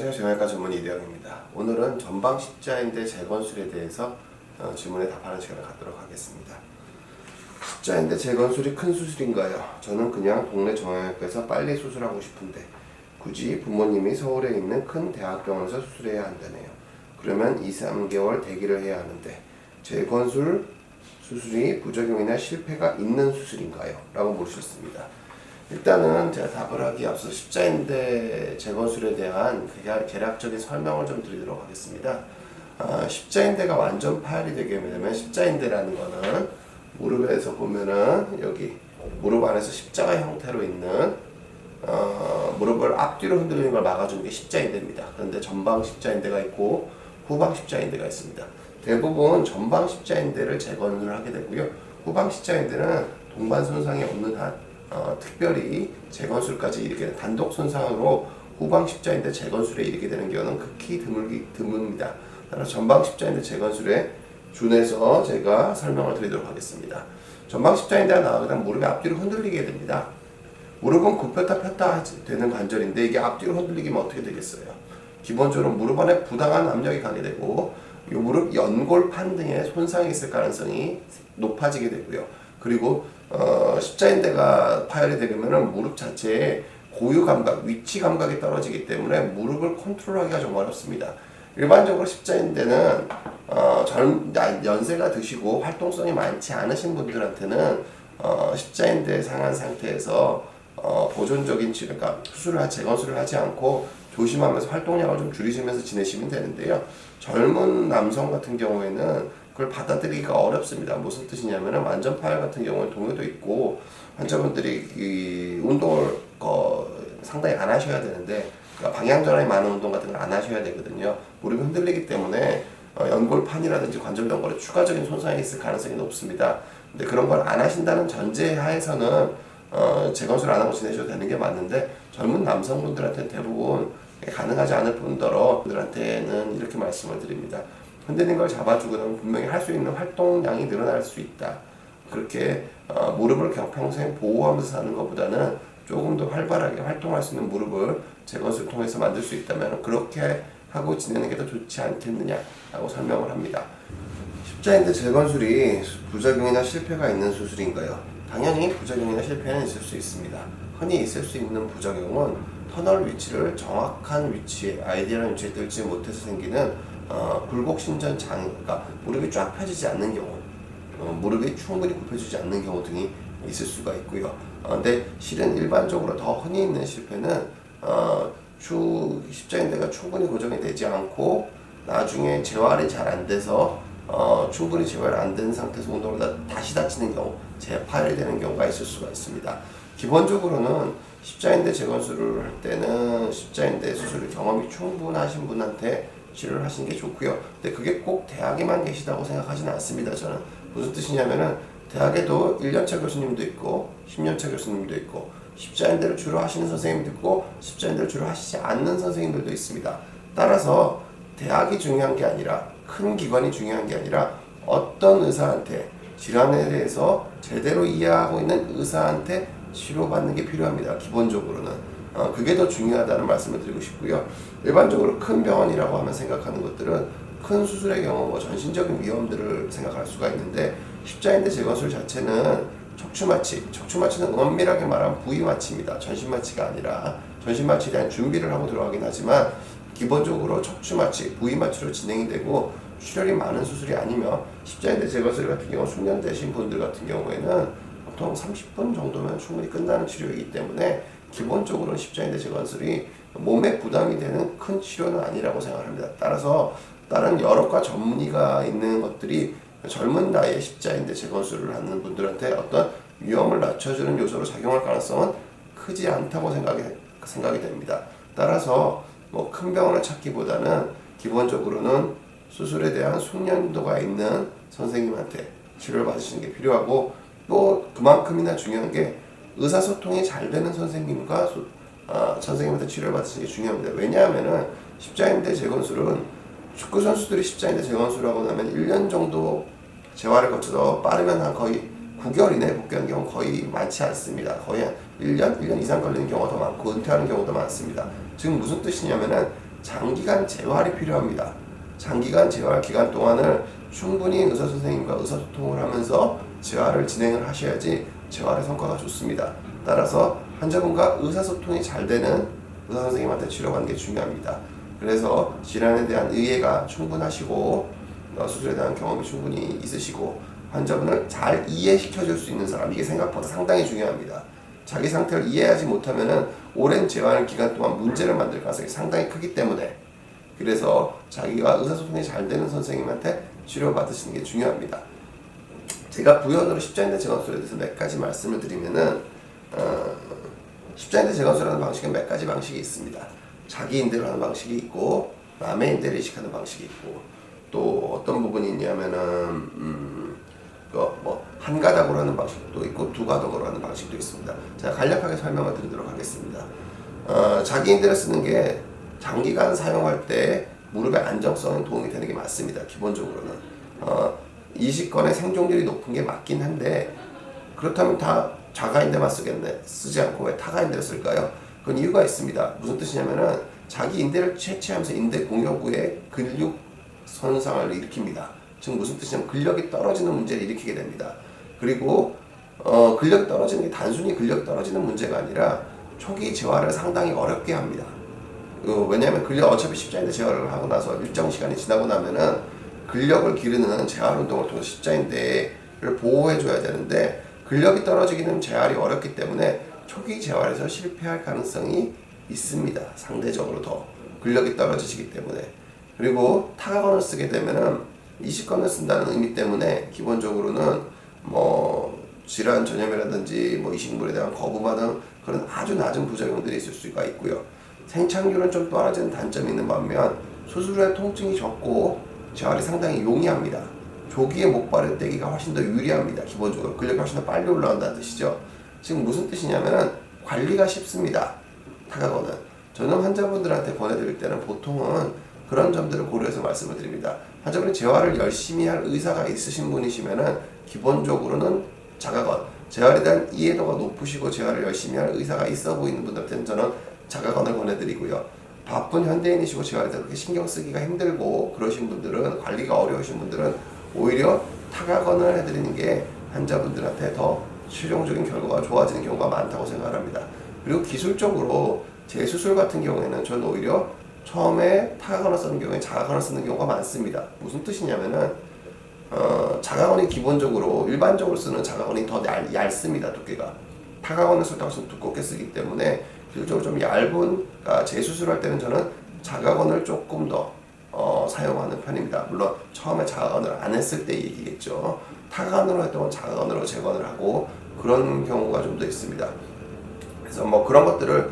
안녕하세요. 정형외과 전문 이대영입니다. 오늘은 전방 십자인대 재건술에 대해서 질문에 답하는 시간을 갖도록 하겠습니다. 십자인대 재건술이 큰 수술인가요? 저는 그냥 동네 정형외과에서 빨리 수술하고 싶은데 굳이 부모님이 서울에 있는 큰 대학병원에서 수술해야 한다네요. 그러면 2-3개월 대기를 해야 하는데 재건술 수술이 부작용이나 실패가 있는 수술인가요? 라고 물으셨습니다. 일단은 제가 답을 하기 앞서 십자인대 재건술에 대한 개략적인 설명을 좀 드리도록 하겠습니다. 십자인대가 완전 파열이 되게 되면 십자인대라는 거는 무릎에서 보면은 여기 무릎 안에서 십자가 형태로 있는 무릎을 앞뒤로 흔들리는 걸 막아주는 게 십자인대입니다. 그런데 전방 십자인대가 있고 후방 십자인대가 있습니다. 대부분 전방 십자인대를 재건을 하게 되고요. 후방 십자인대는 동반 손상이 없는 한 특별히 재건술까지 이르게 되는 단독 손상으로 후방 십자인대 재건술에 이르게 되는 경우는 극히 드뭅니다. 따라서 전방 십자인대 재건술에 준해서 제가 설명을 드리도록 하겠습니다. 전방 십자인대가 나가게 되면 무릎이 앞뒤로 흔들리게 됩니다. 무릎은 굽혔다 폈다 되는 관절인데 이게 앞뒤로 흔들리기면 어떻게 되겠어요? 기본적으로 무릎 안에 부당한 압력이 가게 되고 이 무릎 연골판 등에 손상이 있을 가능성이 높아지게 되고요. 그리고 십자인대가 파열이 되면은 무릎 자체에 고유 감각, 위치 감각이 떨어지기 때문에 무릎을 컨트롤하기가 좀 어렵습니다. 일반적으로 십자인대는 연세가 드시고 활동성이 많지 않으신 분들한테는 십자인대 상한 상태에서 보존적인 치료, 그러니까 재건술을 하지 않고 조심하면서 활동량을 좀 줄이시면서 지내시면 되는데요. 젊은 남성 같은 경우에는 그걸 받아들이기가 어렵습니다. 무슨 뜻이냐면은 완전 파열 같은 경우는 동요도 있고 환자분들이 이 운동을 상당히 안 하셔야 되는데 그러니까 방향 전환이 많은 운동 같은 걸 안 하셔야 되거든요. 무릎이 흔들리기 때문에 연골판이라든지 관절 연골에 추가적인 손상이 있을 가능성이 높습니다. 근데 그런 걸 안 하신다는 전제 하에서는 재건술 안 하고 지내셔도 되는 게 맞는데 젊은 남성분들한테는 대부분 가능하지 않을 분들한테는 이렇게 말씀을 드립니다. 흔들린 걸 잡아주고 나면 분명히 할 수 있는 활동량이 늘어날 수 있다. 그렇게 무릎을 그냥 평생 보호하면서 사는 것보다는 조금 더 활발하게 활동할 수 있는 무릎을 재건술을 통해서 만들 수 있다면 그렇게 하고 지내는 게 더 좋지 않겠느냐라고 설명을 합니다. 십자인대 재건술이 부작용이나 실패가 있는 수술인가요? 당연히 부작용이나 실패는 있을 수 있습니다. 흔히 있을 수 있는 부작용은 터널 위치를 정확한 위치에 아이디어한 위치에 뜰지 못해서 생기는 굴곡신전 장애, 그러니까 무릎이 쫙 펴지지 않는 경우, 무릎이 충분히 굽혀지지 않는 경우 등이 있을 수가 있고요. 근데 실은 일반적으로 더 흔히 있는 실패는 십자인대가 충분히 고정이 되지 않고 나중에 재활이 잘 안 돼서 충분히 재활 안 된 상태에서 운동을 다시 다치는 경우, 재파열이 되는 경우가 있을 수가 있습니다. 기본적으로는 십자인대 재건술을 할 때는 십자인대 수술 경험이 충분하신 분한테 치료를 하시는 게 좋고요. 근데 그게 꼭 대학에만 계시다고 생각하지는 않습니다. 저는 무슨 뜻이냐면은 대학에도 1년차 교수님도 있고 10년차 교수님도 있고 십자인대를 주로 하시는 선생님도 있고 십자인대를 주로 하시지 않는 선생님들도 있습니다. 따라서 대학이 중요한 게 아니라 큰 기관이 중요한 게 아니라 어떤 의사한테 질환에 대해서 제대로 이해하고 있는 의사한테 치료받는 게 필요합니다. 기본적으로는 그게 더 중요하다는 말씀을 드리고 싶고요. 일반적으로 큰 병원이라고 하면 생각하는 것들은 큰 수술의 경우 전신적인 위험들을 생각할 수가 있는데 십자인대 재건술 자체는 척추마취는 엄밀하게 말하면 부위마취입니다. 전신마취가 아니라 전신마취에 대한 준비를 하고 들어가긴 하지만 기본적으로 척추마취, 부위마취로 진행이 되고 출혈이 많은 수술이 아니면 십자인대 재건술 같은 경우 숙련되신 분들 같은 경우에는 보통 30분 정도면 충분히 끝나는 치료이기 때문에 기본적으로 십자인대 재건술이 몸에 부담이 되는 큰 치료는 아니라고 생각합니다. 따라서 다른 여러 과 전문의가 있는 것들이 젊은 나이에 십자인대 재건술을 하는 분들한테 어떤 위험을 낮춰주는 요소로 작용할 가능성은 크지 않다고 생각이 됩니다. 따라서 큰 병원을 찾기보다는 기본적으로는 수술에 대한 숙련도가 있는 선생님한테 치료를 받으시는 게 필요하고 또 그만큼이나 중요한 게 의사소통이 잘 되는 선생님과 선생님한테 치료를 받으시는 게 중요합니다. 왜냐하면은 십자인대 재건술은 축구 선수들이 십자인대 재건술을 하고 나면 1년 정도 재활을 거쳐서 빠르면 한 거의 9개월 이내에 복귀하는 경우는 거의 많지 않습니다. 거의 한 1년 이상 걸리는 경우가 더 많고 은퇴하는 경우도 많습니다. 지금 무슨 뜻이냐면은 장기간 재활이 필요합니다. 장기간 재활 기간 동안을 충분히 의사 선생님과 의사소통을 하면서 재활을 진행을 하셔야지 재활의 성과가 좋습니다. 따라서 환자분과 의사소통이 잘 되는 의사 선생님한테 치료받는 게 중요합니다. 그래서 질환에 대한 이해가 충분하시고 수술에 대한 경험이 충분히 있으시고 환자분을 잘 이해시켜 줄 수 있는 사람, 이게 생각보다 상당히 중요합니다. 자기 상태를 이해하지 못하면은 오랜 재활 기간 동안 문제를 만들 가능성이 상당히 크기 때문에, 그래서 자기가 의사소통이 잘 되는 선생님한테 치료받으시는 게 중요합니다. 제가 부연으로 십자인대 재건술에 대해서 몇 가지 말씀을 드리면은 십자인대 재건술하는 방식은 몇 가지 방식이 있습니다. 자기 인대로 하는 방식이 있고 남의 인대를 이식하는 방식이 있고, 또 어떤 부분이 있냐면은 한 가닥으로 하는 방식도 있고 두 가닥으로 하는 방식도 있습니다. 제가 간략하게 설명을 드리도록 하겠습니다. 자기 인대를 쓰는 게 장기간 사용할 때 무릎의 안정성에 도움이 되는 게 맞습니다. 기본적으로는 이식건의 생존율이 높은 게 맞긴 한데, 그렇다면 다 자가인대만 쓰지 않고 왜 타가인대를 쓸까요? 그건 이유가 있습니다. 무슨 뜻이냐면은 자기 인대를 채취하면서 인대 공여부에 근육 손상을 일으킵니다. 즉 무슨 뜻이냐면 근력이 떨어지는 문제를 일으키게 됩니다. 그리고 근력이 떨어지는 게 단순히 근력이 떨어지는 문제가 아니라 초기 재활을 상당히 어렵게 합니다. 왜냐하면 어차피 십자인대 재활을 하고 나서 일정 시간이 지나고 나면은 근력을 기르는 재활 운동을 통해서 십자인대를 보호해줘야 되는데, 근력이 떨어지기는 재활이 어렵기 때문에 초기 재활에서 실패할 가능성이 있습니다. 상대적으로 더 근력이 떨어지시기 때문에. 그리고 타각건을 쓰게 되면은 이식건을 쓴다는 의미 때문에 기본적으로는 질환 전염이라든지 이식물에 대한 거부반 등 그런 아주 낮은 부작용들이 있을 수가 있고요. 생착률은 좀 떨어지는 단점이 있는 반면 수술 후에 통증이 적고 재활이 상당히 용이합니다. 조기에 목발을 떼기가 훨씬 더 유리합니다. 기본적으로 근력이 훨씬 더 빨리 올라간다는 뜻이죠. 지금 무슨 뜻이냐면은 관리가 쉽습니다. 타각건은. 저는 환자분들한테 권해드릴 때는 보통은 그런 점들을 고려해서 말씀을 드립니다. 환자분이 재활을 열심히 할 의사가 있으신 분이시면은 기본적으로는 자가건, 재활에 대한 이해도가 높으시고 재활을 열심히 할 의사가 있어 보이는 분들한테는 저는 자가건을 권해드리고요. 바쁜 현대인이시고 재활에 대해 그렇게 신경 쓰기가 힘들고 그러신 분들은, 관리가 어려우신 분들은 오히려 타가건을 해드리는 게 환자분들한테 더 최종적인 결과가 좋아지는 경우가 많다고 생각합니다. 그리고 기술적으로 재수술 같은 경우에는 저는 오히려 처음에 타가건을 쓰는 경우에 자가건을 쓰는 경우가 많습니다. 무슨 뜻이냐면은 자가건이 기본적으로 일반적으로 쓰는 자가건이 더 얇습니다. 두께가. 타가건을 쓸 때 훨씬 두껍게 쓰기 때문에 기술적으로 좀 얇은, 그러니까 재수술할 때는 저는 자가건을 조금 더 사용하는 편입니다. 물론 처음에 자가건을 안 했을 때 얘기겠죠. 타가건으로 했던 건 자가건으로 재건을 하고 그런 경우가 좀 더 있습니다. 그래서 그런 것들을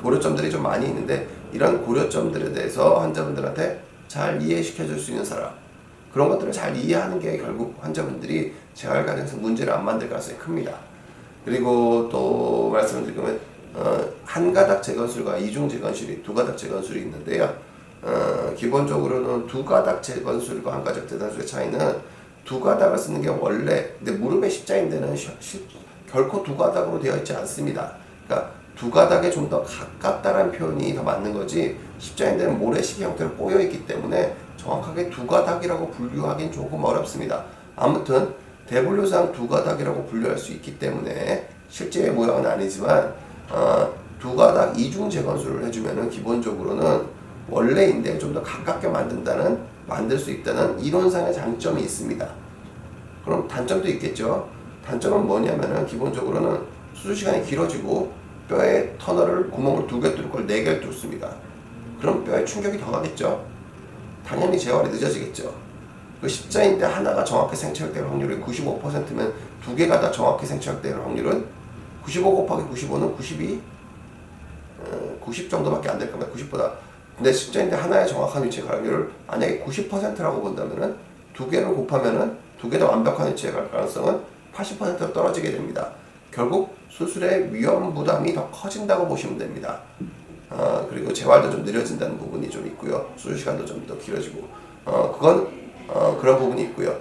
고려점들이 좀 많이 있는데, 이런 고려점들에 대해서 환자분들한테 잘 이해시켜 줄 수 있는 사람, 그런 것들을 잘 이해하는 게 결국 환자분들이 재활 과정에서 문제를 안 만들 가능성이 큽니다. 그리고 또 말씀을 드리면 한 가닥 재건술과 이중 재건술이, 두 가닥 재건술이 있는데요. 기본적으로는 두 가닥 재건술과 한 가닥 재건술의 차이는, 두 가닥을 쓰는 게 원래, 근데 무릎의 십자인대는 결코 두 가닥으로 되어 있지 않습니다. 그러니까 두 가닥에 좀 더 가깝다는 표현이 더 맞는 거지, 십자인대는 모래시계 형태로 꼬여 있기 때문에 정확하게 두 가닥이라고 분류하기는 조금 어렵습니다. 아무튼 대분류상 두 가닥이라고 분류할 수 있기 때문에 실제 모양은 아니지만 두 가닥 이중 재건술을 해주면은 기본적으로는 원래 인대에 좀 더 가깝게 만들 수 있다는 이론상의 장점이 있습니다. 그럼 단점도 있겠죠. 단점은 뭐냐면은 기본적으로는 수술 시간이 길어지고 뼈의 터널을, 구멍을 2개 뚫을 걸 4개를 뚫습니다. 그럼 뼈에 충격이 더 가겠죠. 당연히 재활이 늦어지겠죠. 그 십자인대 하나가 정확히 생착될 확률이 95%면 두 개가 다 정확히 생착될 확률은 95 곱하기 95는 90 정도밖에 안 될 겁니다. 90보다. 근데 십자인대 하나의 정확한 위치에 갈 확률을 만약에 90%라고 본다면은 두 개를 곱하면은 두 개 다 완벽한 위치에 갈 가능성은 80%로 떨어지게 됩니다. 결국 수술의 위험 부담이 더 커진다고 보시면 됩니다. 그리고 재활도 좀 느려진다는 부분이 좀 있고요. 수술 시간도 좀 더 길어지고, 그건 그런 부분이 있고요.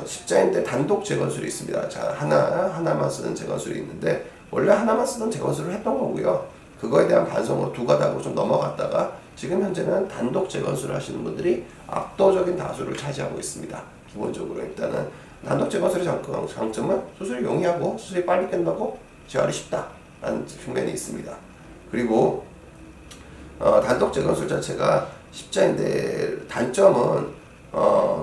십자인대 단독 재건술이 있습니다. 자, 하나만 쓰는 재건술이 있는데, 원래 하나만 쓰던 재건술을 했던 거고요. 그거에 대한 반성으로 두 가닥으로 좀 넘어갔다가 지금 현재는 단독 재건수를 하시는 분들이 압도적인 다수를 차지하고 있습니다. 기본적으로 일단은 단독 재건술의 장점은 수술이 용이하고 수술이 빨리 끝나고 재활이 쉽다라는 측면이 있습니다. 그리고 단독 재건술 자체가 십자인대 단점은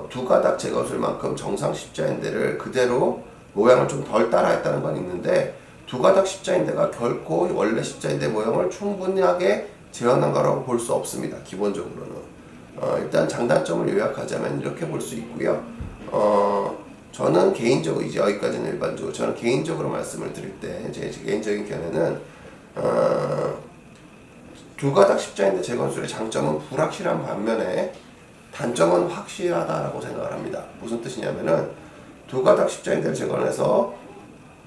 두 가닥 재건술만큼 정상 십자인대를 그대로 모양을 좀 덜 따라했다는 건 있는데 두 가닥 십자인대가 결코 원래 십자인대 모양을 충분하게 재현한 거라고 볼 수 없습니다. 기본적으로는 일단 장단점을 요약하자면 이렇게 볼 수 있고요. 저는 개인적으로 이제 여기까지는 일반적으로 저는 개인적으로 말씀을 드릴 때 제 개인적인 견해는 두 가닥 십자인대 재건술의 장점은 불확실한 반면에 단점은 확실하다라고 생각을 합니다. 무슨 뜻이냐면은 두 가닥 십자인대를 재건해서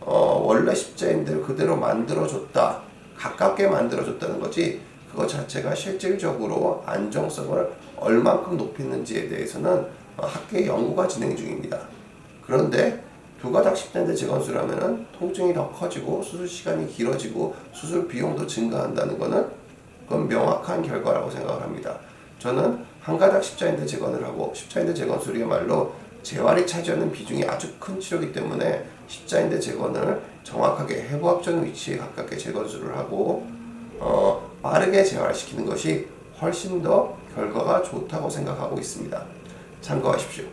원래 십자인대를 그대로 만들어줬다, 가깝게 만들어줬다는 거지 그것 자체가 실질적으로 안정성을 얼만큼 높였는지에 대해서는 학계의 연구가 진행 중입니다. 그런데 두 가닥 십자인대 재건술을 하면은 통증이 더 커지고 수술 시간이 길어지고 수술 비용도 증가한다는 거는 그건 명확한 결과라고 생각을 합니다. 저는 한 가닥 십자인대 재건을 하고 십자인대 재건술이야말로 재활이 차지하는 비중이 아주 큰 치료이기 때문에 십자인대 재건을 정확하게 해부학적 위치에 가깝게 재건술을 하고 빠르게 재활시키는 것이 훨씬 더 결과가 좋다고 생각하고 있습니다. 참고하십시오.